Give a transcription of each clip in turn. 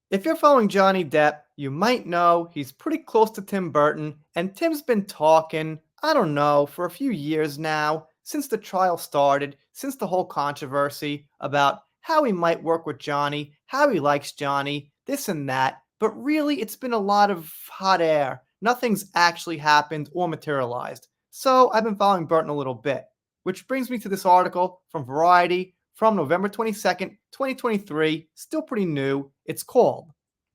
If you're following Johnny Depp, you might know he's pretty close to Tim Burton, and Tim's been talking, I don't know, for a few years now, since the trial started, since the whole controversy about how he might work with Johnny, how he likes Johnny, this and that. But really, it's been a lot of hot air. Nothing's actually happened or materialized. So I've been following Burton a little bit. Which brings me to this article from Variety from November 22nd, 2023, still pretty new. It's called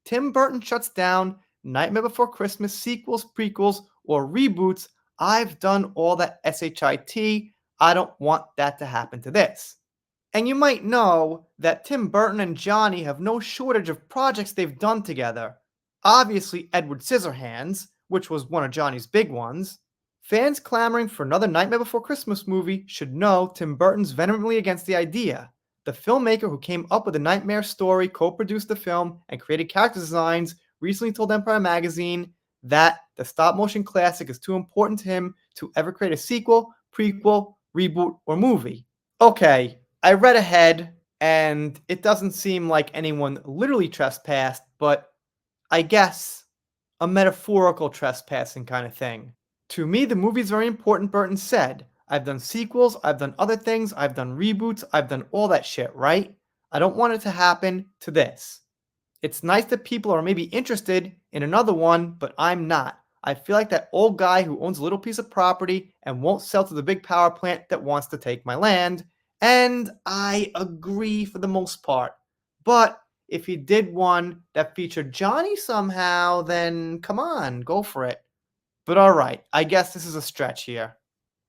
Tim Burton Shuts Down Nightmare Before Christmas Sequels, Prequels, or Reboots. I've done all that SHIT. I don't want that to happen to this. And you might know that Tim Burton and Johnny have no shortage of projects they've done together. Obviously, Edward Scissorhands, which was one of Johnny's big ones. Fans clamoring for another Nightmare Before Christmas movie should know Tim Burton's vehemently against the idea. The filmmaker who came up with the Nightmare story co-produced the film and created character designs recently told Empire magazine that the stop-motion classic is too important to him to ever create a sequel, prequel, reboot, or movie. Okay, I read ahead, and it doesn't seem like anyone literally trespassed, but I guess a metaphorical trespassing kind of thing. To me, the movie's very important, Burton said. I've done sequels, I've done other things, I've done reboots, I've done all that shit, right? I don't want it to happen to this. It's nice that people are maybe interested in another one, but I'm not. I feel like that old guy who owns a little piece of property and won't sell to the big power plant that wants to take my land. And I agree for the most part. But if he did one that featured Johnny somehow, then come on, go for it. But alright, I guess this is a stretch here.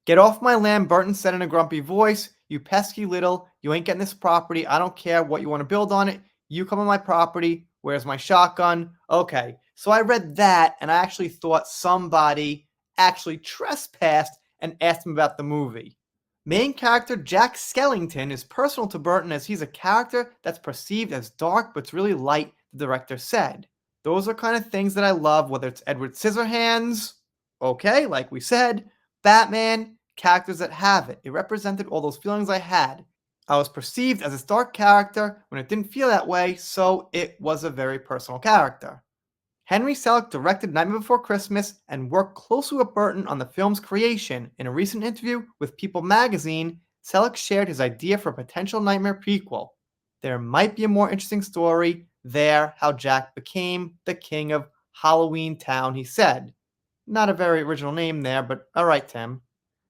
Get off my land, Burton said in a grumpy voice. You pesky little, you ain't getting this property. I don't care what you want to build on it. You come on my property. Where's my shotgun? Okay, so I read that and I actually thought somebody actually trespassed and asked him about the movie. Main character Jack Skellington is personal to Burton as he's a character that's perceived as dark but's really light, the director said. Those are kind of things that I love, whether it's Edward Scissorhands, okay, like we said, Batman, characters that have it. It represented all those feelings I had. I was perceived as a dark character when it didn't feel that way, so it was a very personal character. Henry Selick directed Nightmare Before Christmas and worked closely with Burton on the film's creation. In a recent interview with People magazine, Selick shared his idea for a potential Nightmare prequel. There might be a more interesting story there, how Jack became the king of Halloween Town, he said. Not a very original name there, but alright, Tim.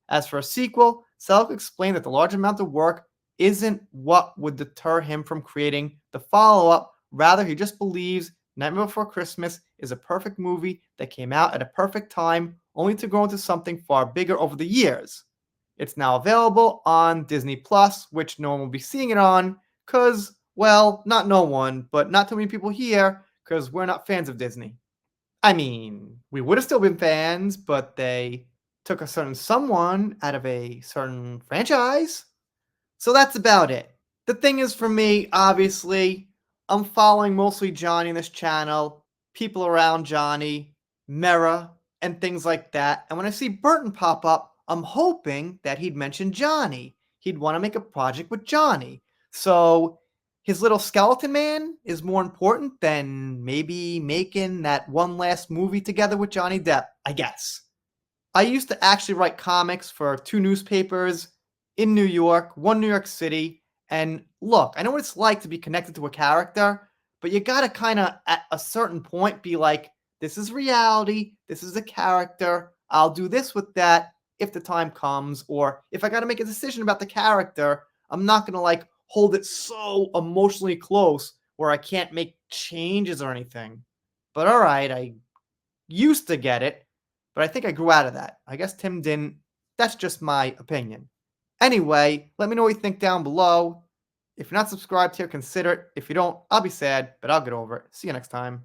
As for a sequel, Selleck explained that the large amount of work isn't what would deter him from creating the follow-up. Rather, he just believes Nightmare Before Christmas is a perfect movie that came out at a perfect time, only to grow into something far bigger over the years. It's now available on Disney Plus, which no one will be seeing it on, because, well, not no one, but not too many people here, because we're not fans of Disney. I mean, we would have still been fans, but they took a certain someone out of a certain franchise. So that's about it. The thing is, for me, obviously, I'm following mostly Johnny in this channel, people around Johnny, Mera, and things like that. And when I see Burton pop up, I'm hoping that he'd mention Johnny. He'd want to make a project with Johnny. So his little skeleton man is more important than maybe making that one last movie together with Johnny Depp, I guess. I used to actually write comics for two newspapers in New York, one New York City. And look, I know what it's like to be connected to a character, but you gotta kind of, at a certain point, be like, this is reality, this is a character, I'll do this with that if the time comes, or if I gotta make a decision about the character, I'm not gonna like hold it so emotionally close where I can't make changes or anything. But alright, I used to get it, but I think I grew out of that. I guess Tim didn't. That's just my opinion. Anyway, let me know what you think down below. If you're not subscribed here, consider it. If you don't, I'll be sad, but I'll get over it. See you next time.